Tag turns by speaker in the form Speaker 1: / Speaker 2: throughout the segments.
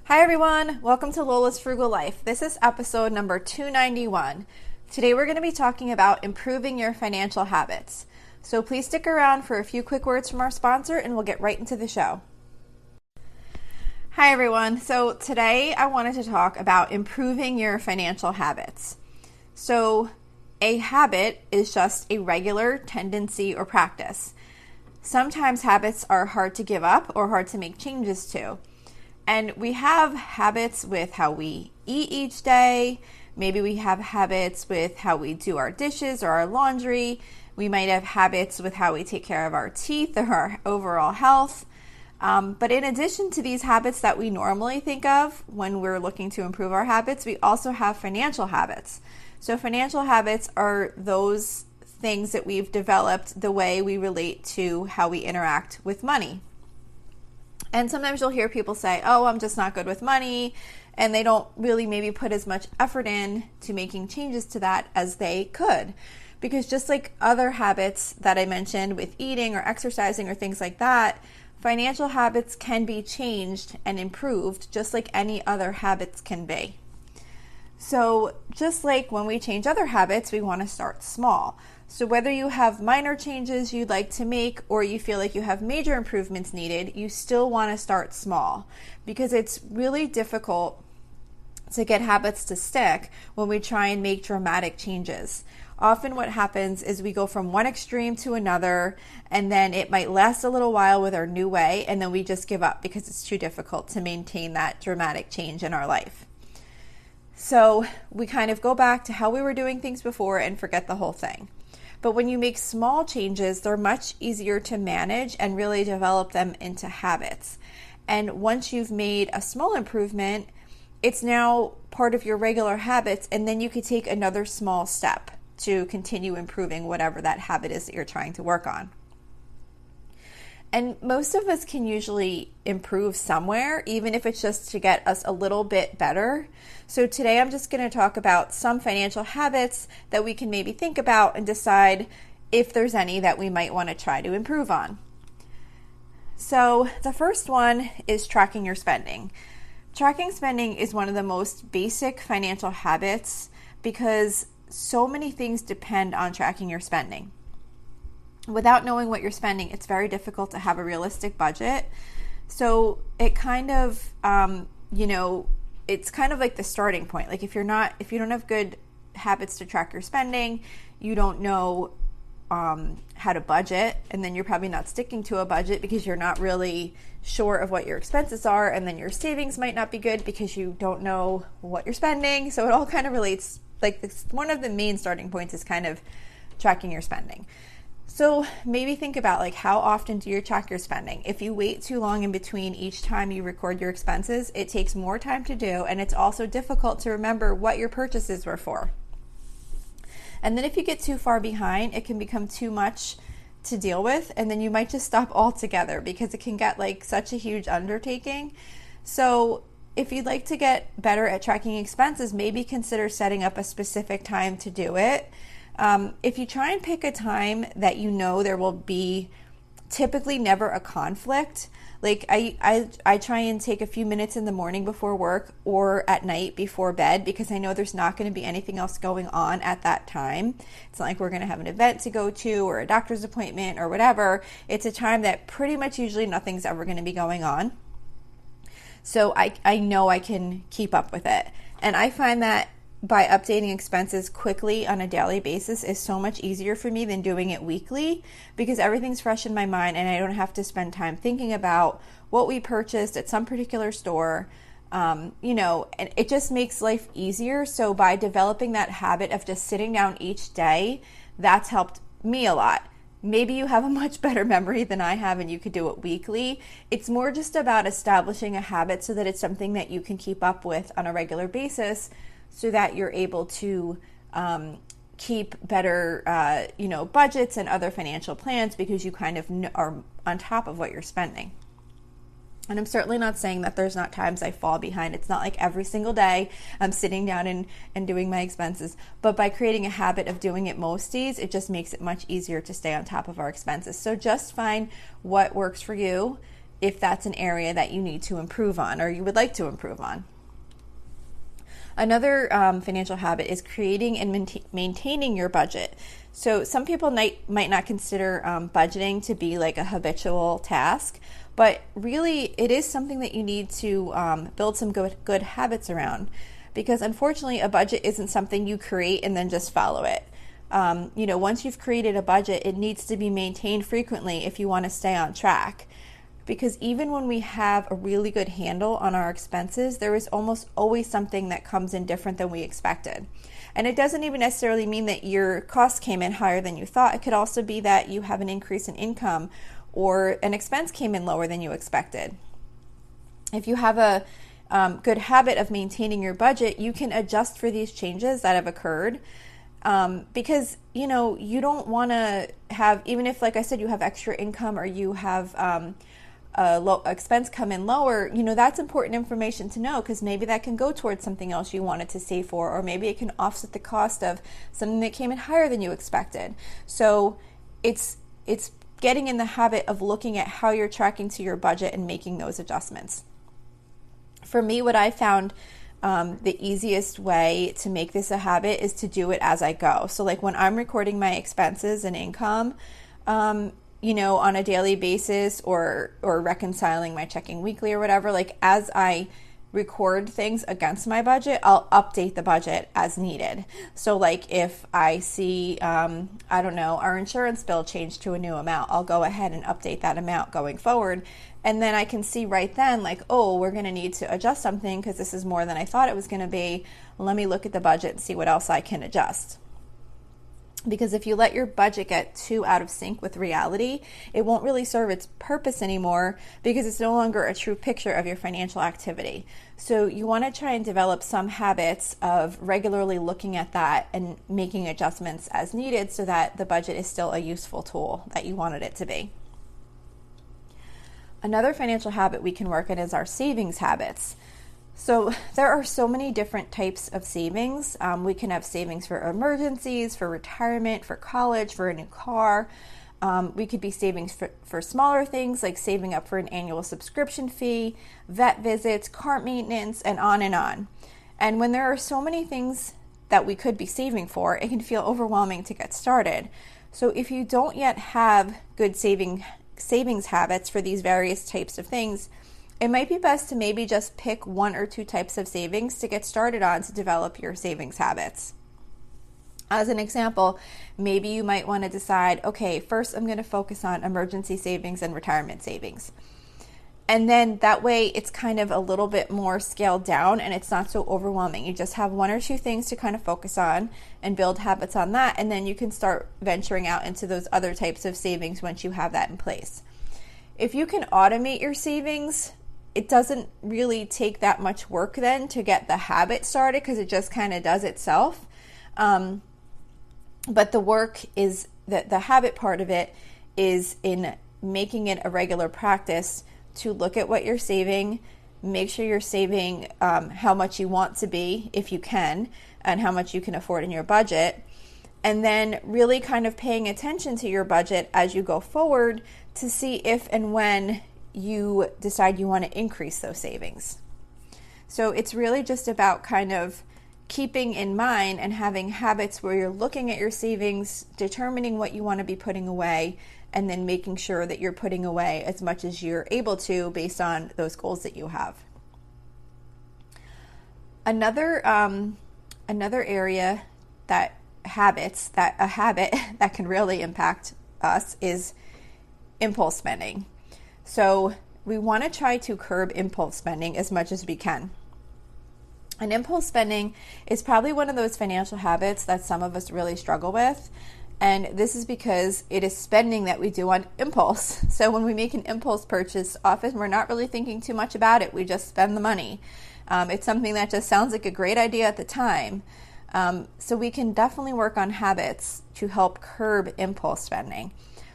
Speaker 1: Hi everyone, welcome to Lola's Frugal Life. This is episode number 291. Today we're going to be talking about improving your financial habits. So please stick around for a few quick words from our sponsor and we'll get right into the show. Hi everyone, so today I wanted to talk about improving your financial habits. So a habit is just a regular tendency or practice. Sometimes habits are hard to give up or hard to make changes to. And we have habits with how we eat each day. Maybe we have habits with how we do our dishes or our laundry. We might have habits with how we take care of our teeth or our overall health. But in addition to these habits that we normally think of when we're looking to improve our habits, we also have financial habits. So financial habits are those things that we've developed the way we relate to how we interact with money. And sometimes you'll hear people say, oh, I'm just not good with money, and they don't really maybe put as much effort in to making changes to that as they could. Because just like other habits that I mentioned with eating or exercising or things like that, financial habits can be changed and improved just like any other habits can be. So just like when we change other habits, we want to start small. So whether you have minor changes you'd like to make or you feel like you have major improvements needed, you still want to start small because it's really difficult to get habits to stick when we try and make dramatic changes. Often what happens is we go from one extreme to another, and then it might last a little while with our new way, and then we just give up because it's too difficult to maintain that dramatic change in our life. So we kind of go back to how we were doing things before and forget the whole thing. But when you make small changes, they're much easier to manage and really develop them into habits. And once you've made a small improvement, it's now part of your regular habits, and then you could take another small step to continue improving whatever that habit is that you're trying to work on. And most of us can usually improve somewhere, even if it's just to get us a little bit better. So today I'm just going to talk about some financial habits that we can maybe think about and decide if there's any that we might want to try to improve on. So the first one is tracking your spending. Tracking spending is one of the most basic financial habits because so many things depend on tracking your spending. Without knowing what you're spending, it's very difficult to have a realistic budget. So it kind of, it's kind of like the starting point. Like if you don't have good habits to track your spending, you don't know how to budget, and then you're probably not sticking to a budget because you're not really sure of what your expenses are, and then your savings might not be good because you don't know what you're spending. So it all kind of relates. Like one of the main starting points is kind of tracking your spending. So maybe think about like how often do you track your spending? If you wait too long in between each time you record your expenses, it takes more time to do, and it's also difficult to remember what your purchases were for. And then if you get too far behind, it can become too much to deal with, and then you might just stop altogether because it can get like such a huge undertaking. So if you'd like to get better at tracking expenses, maybe consider setting up a specific time to do it. If you try and pick a time that you know there will be typically never a conflict, like I try and take a few minutes in the morning before work or at night before bed because I know there's not going to be anything else going on at that time. It's not like we're going to have an event to go to or a doctor's appointment or whatever. It's a time that pretty much usually nothing's ever going to be going on. So I know I can keep up with it. And I find that by updating expenses quickly on a daily basis is so much easier for me than doing it weekly because everything's fresh in my mind and I don't have to spend time thinking about what we purchased at some particular store, and it just makes life easier. So by developing that habit of just sitting down each day, that's helped me a lot. Maybe you have a much better memory than I have and you could do it weekly. It's more just about establishing a habit so that it's something that you can keep up with on a regular basis so that you're able to keep better, budgets and other financial plans because you kind of are on top of what you're spending. And I'm certainly not saying that there's not times I fall behind. It's not like every single day I'm sitting down and doing my expenses. But by creating a habit of doing it most days, it just makes it much easier to stay on top of our expenses. So just find what works for you if that's an area that you need to improve on or you would like to improve on. Another financial habit is creating and maintaining your budget. So some people might not consider budgeting to be like a habitual task, but really it is something that you need to build some good habits around, because unfortunately a budget isn't something you create and then just follow it. Once you've created a budget, it needs to be maintained frequently if you want to stay on track. Because even when we have a really good handle on our expenses, there is almost always something that comes in different than we expected. And it doesn't even necessarily mean that your costs came in higher than you thought. It could also be that you have an increase in income or an expense came in lower than you expected. If you have a good habit of maintaining your budget, you can adjust for these changes that have occurred. Because, you don't want to have, even if, like I said, you have extra income or you have low expense come in lower, that's important information to know, because maybe that can go towards something else you wanted to save for, or maybe it can offset the cost of something that came in higher than you expected. So it's getting in the habit of looking at how you're tracking to your budget and making those adjustments. For me, what I found the easiest way to make this a habit is to do it as I go. So like when I'm recording my expenses and income, on a daily basis or reconciling my checking weekly or whatever, like as I record things against my budget, I'll update the budget as needed. So like if I see, our insurance bill changed to a new amount, I'll go ahead and update that amount going forward. And then I can see right then, like, oh, we're going to need to adjust something because this is more than I thought it was going to be. Let me look at the budget and see what else I can adjust. Because if you let your budget get too out of sync with reality, it won't really serve its purpose anymore, because it's no longer a true picture of your financial activity. So you want to try and develop some habits of regularly looking at that and making adjustments as needed so that the budget is still a useful tool that you wanted it to be. Another financial habit we can work on is our savings habits. So there are so many different types of savings. We can have savings for emergencies, for retirement, for college, for a new car. We could be savings for smaller things like saving up for an annual subscription fee, vet visits, car maintenance, and on and on. And when there are so many things that we could be saving for, it can feel overwhelming to get started. So if you don't yet have good savings habits for these various types of things, it might be best to maybe just pick one or two types of savings to get started on to develop your savings habits. As an example, maybe you might want to decide, okay, first I'm going to focus on emergency savings and retirement savings. And then that way it's kind of a little bit more scaled down and it's not so overwhelming. You just have one or two things to kind of focus on and build habits on that. And then you can start venturing out into those other types of savings once you have that in place. If you can automate your savings, it doesn't really take that much work then to get the habit started, because it just kind of does itself. But the work is that the habit part of it is in making it a regular practice to look at what you're saving, make sure you're saving how much you want to be if you can, and how much you can afford in your budget. And then really kind of paying attention to your budget as you go forward to see if and when you decide you want to increase those savings. So it's really just about kind of keeping in mind and having habits where you're looking at your savings, determining what you want to be putting away, and then making sure that you're putting away as much as you're able to based on those goals that you have. Another area a habit that can really impact us is impulse spending. So we want to try to curb impulse spending as much as we can. And impulse spending is probably one of those financial habits that some of us really struggle with. And this is because it is spending that we do on impulse. So when we make an impulse purchase, often we're not really thinking too much about it. We just spend the money. It's something that just sounds like a great idea at the time. So we can definitely work on habits to help curb impulse spending.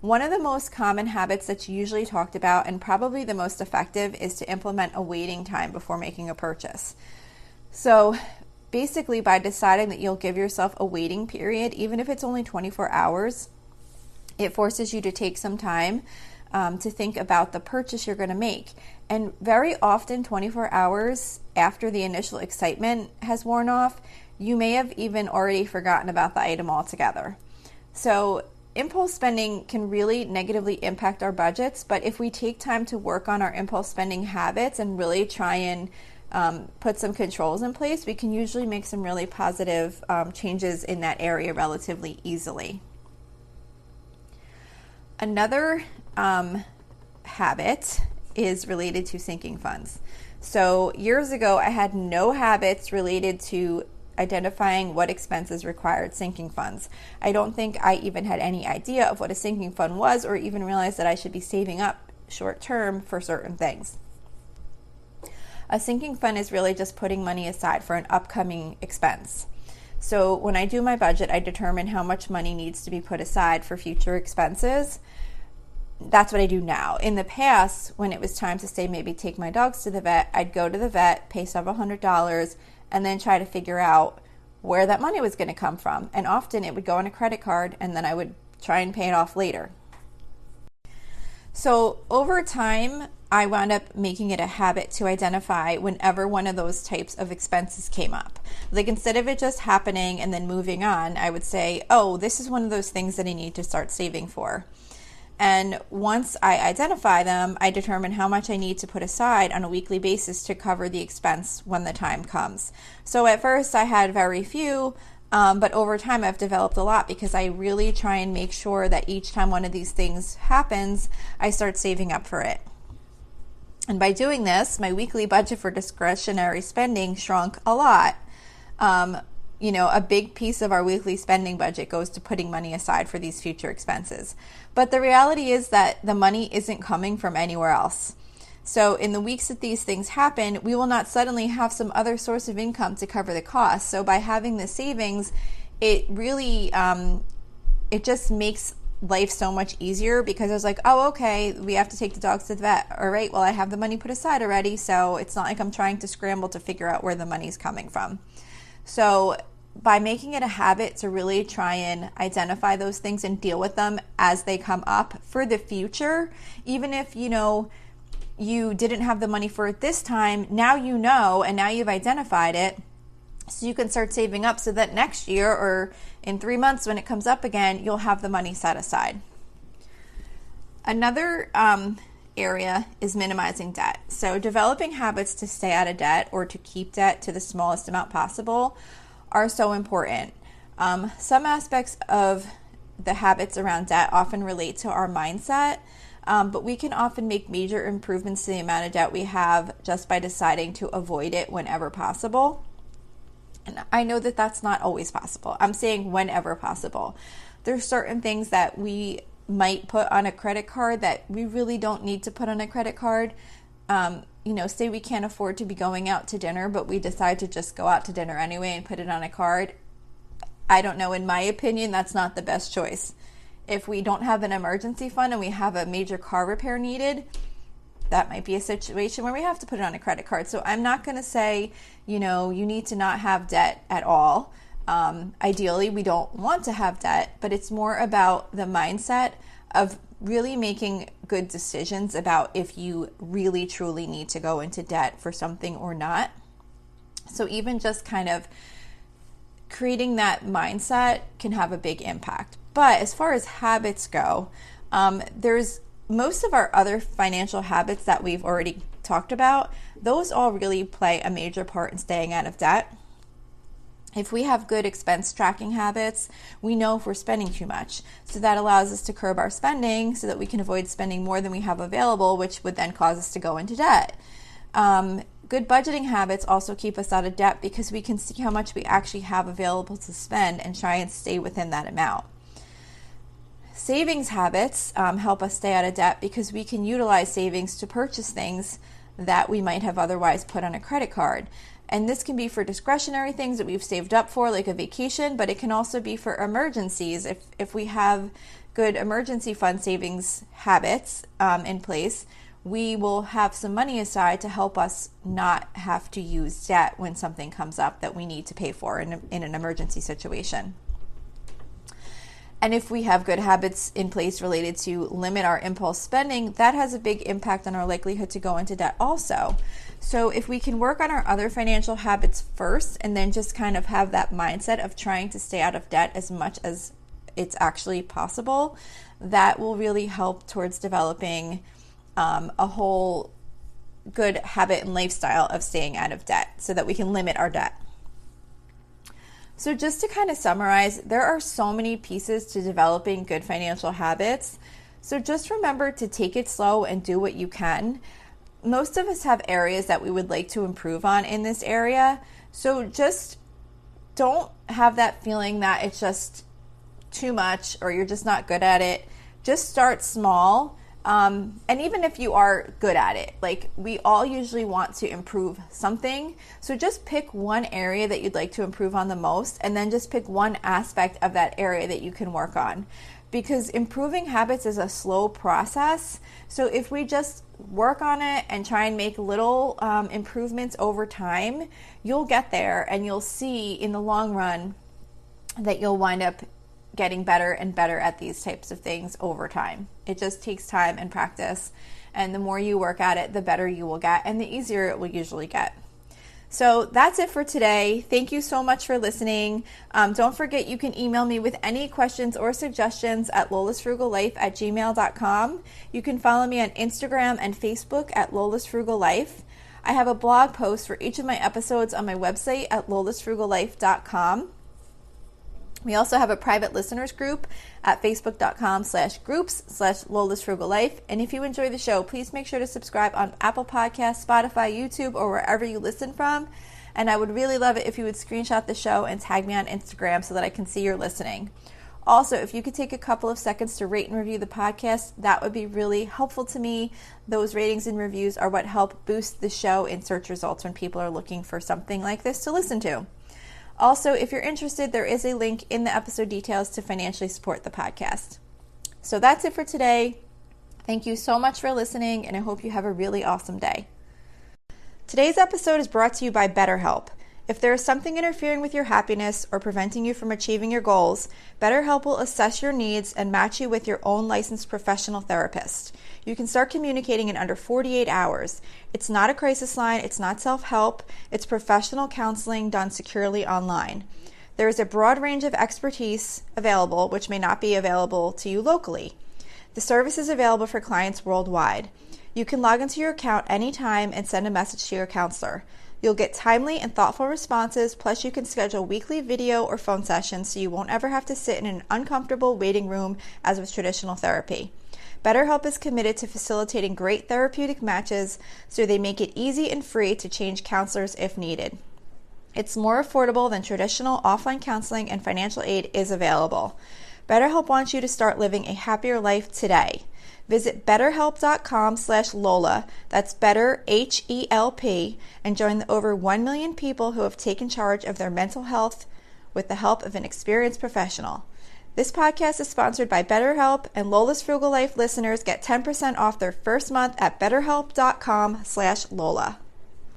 Speaker 1: One of the most common habits that's usually talked about and probably the most effective is to implement a waiting time before making a purchase. So basically, by deciding that you'll give yourself a waiting period, even if it's only 24 hours, it forces you to take some time to think about the purchase you're going to make. And very often, 24 hours after the initial excitement has worn off, you may have even already forgotten about the item altogether. So impulse spending can really negatively impact our budgets, but if we take time to work on our impulse spending habits and really try and put some controls in place, we can usually make some really positive changes in that area relatively easily. Another habit is related to sinking funds. So years ago, I had no habits related to identifying what expenses required sinking funds. I don't think I even had any idea of what a sinking fund was, or even realized that I should be saving up short term for certain things. A sinking fund is really just putting money aside for an upcoming expense. So when I do my budget, I determine how much money needs to be put aside for future expenses. That's what I do now. In the past, when it was time to say maybe take my dogs to the vet, I'd go to the vet, pay several $100s, and then try to figure out where that money was going to come from. And often it would go on a credit card, and then I would try and pay it off later. So over time, I wound up making it a habit to identify whenever one of those types of expenses came up. Like instead of it just happening and then moving on, I would say, oh, this is one of those things that I need to start saving for. And once I identify them, I determine how much I need to put aside on a weekly basis to cover the expense when the time comes. So at first I had very few, but over time I've developed a lot because I really try and make sure that each time one of these things happens, I start saving up for it. And by doing this, my weekly budget for discretionary spending shrunk a lot. A big piece of our weekly spending budget goes to putting money aside for these future expenses. But the reality is that the money isn't coming from anywhere else. So in the weeks that these things happen, we will not suddenly have some other source of income to cover the cost. So by having the savings, it really, it just makes life so much easier because I was like, oh, okay, we have to take the dogs to the vet. All right, well, I have the money put aside already. So it's not like I'm trying to scramble to figure out where the money's coming from. So by making it a habit to really try and identify those things and deal with them as they come up for the future, even if, you didn't have the money for it this time, now you know, and now you've identified it, so you can start saving up so that next year or in 3 months when it comes up again, you'll have the money set aside. Another area is minimizing debt. So developing habits to stay out of debt or to keep debt to the smallest amount possible are so important. Some aspects of the habits around debt often relate to our mindset, but we can often make major improvements to the amount of debt we have just by deciding to avoid it whenever possible. And I know that that's not always possible. I'm saying whenever possible. There's certain things that we might put on a credit card that we really don't need to put on a credit card. Say we can't afford to be going out to dinner, but we decide to just go out to dinner anyway and put it on a card. I don't know, in my opinion, that's not the best choice. If we don't have an emergency fund and we have a major car repair needed, that might be a situation where we have to put it on a credit card. So I'm not going to say, you need to not have debt at all. Ideally, we don't want to have debt, but it's more about the mindset of really making good decisions about if you really truly need to go into debt for something or not. So even just kind of creating that mindset can have a big impact. But as far as habits go, there's most of our other financial habits that we've already talked about. Those all really play a major part in staying out of debt. If we have good expense tracking habits, we know if we're spending too much. So that allows us to curb our spending so that we can avoid spending more than we have available, which would then cause us to go into debt. Good budgeting habits also keep us out of debt because we can see how much we actually have available to spend and try and stay within that amount. Savings habits help us stay out of debt because we can utilize savings to purchase things that we might have otherwise put on a credit card. And this can be for discretionary things that we've saved up for, like a vacation, but it can also be for emergencies. If we have good emergency fund savings habits in place, we will have some money aside to help us not have to use debt when something comes up that we need to pay for in an emergency situation. And if we have good habits in place related to limit our impulse spending, that has a big impact on our likelihood to go into debt also. So if we can work on our other financial habits first and then just kind of have that mindset of trying to stay out of debt as much as it's actually possible, that will really help towards developing a whole good habit and lifestyle of staying out of debt so that we can limit our debt. So just to kind of summarize, there are so many pieces to developing good financial habits. So just remember to take it slow and do what you can. Most of us have areas that we would like to improve on in this area. So just don't have that feeling that it's just too much or you're just not good at it. Just start small. And even if you are good at it, like we all usually want to improve something. So just pick one area that you'd like to improve on the most, and then just pick one aspect of that area that you can work on. Because improving habits is a slow process. So if we just work on it and try and make little improvements over time, you'll get there and you'll see in the long run that you'll wind up getting better and better at these types of things over time. It just takes time and practice, and the more you work at it, the better you will get and the easier it will usually get. So that's it for today. Thank you so much for listening. Don't forget you can email me with any questions or suggestions at lolasfrugallife@gmail.com. You can follow me on Instagram and Facebook at lolasfrugallife. I have a blog post for each of my episodes on my website at lolasfrugallife.com. We also have a private listeners group at facebook.com/groups/lolasfrugallife. And if you enjoy the show, please make sure to subscribe on Apple Podcasts, Spotify, YouTube, or wherever you listen from. And I would really love it if you would screenshot the show and tag me on Instagram so that I can see you're listening. Also, if you could take a couple of seconds to rate and review the podcast, that would be really helpful to me. Those ratings and reviews are what help boost the show in search results when people are looking for something like this to listen to. Also, if you're interested, there is a link in the episode details to financially support the podcast. So that's it for today. Thank you so much for listening, and I hope you have a really awesome day. Today's episode is brought to you by BetterHelp. If there is something interfering with your happiness or preventing you from achieving your goals, BetterHelp will assess your needs and match you with your own licensed professional therapist. You can start communicating in under 48 hours. It's not a crisis line, it's not self-help, it's professional counseling done securely online. There is a broad range of expertise available, which may not be available to you locally. The service is available for clients worldwide. You can log into your account anytime and send a message to your counselor. You'll get timely and thoughtful responses, plus you can schedule weekly video or phone sessions so you won't ever have to sit in an uncomfortable waiting room as with traditional therapy. BetterHelp is committed to facilitating great therapeutic matches, so they make it easy and free to change counselors if needed. It's more affordable than traditional offline counseling, and financial aid is available. BetterHelp wants you to start living a happier life today. Visit betterhelp.com/Lola, that's better HELP, and join the over 1 million people who have taken charge of their mental health with the help of an experienced professional. This podcast is sponsored by BetterHelp, and Lola's Frugal Life listeners get 10% off their first month at betterhelp.com/Lola.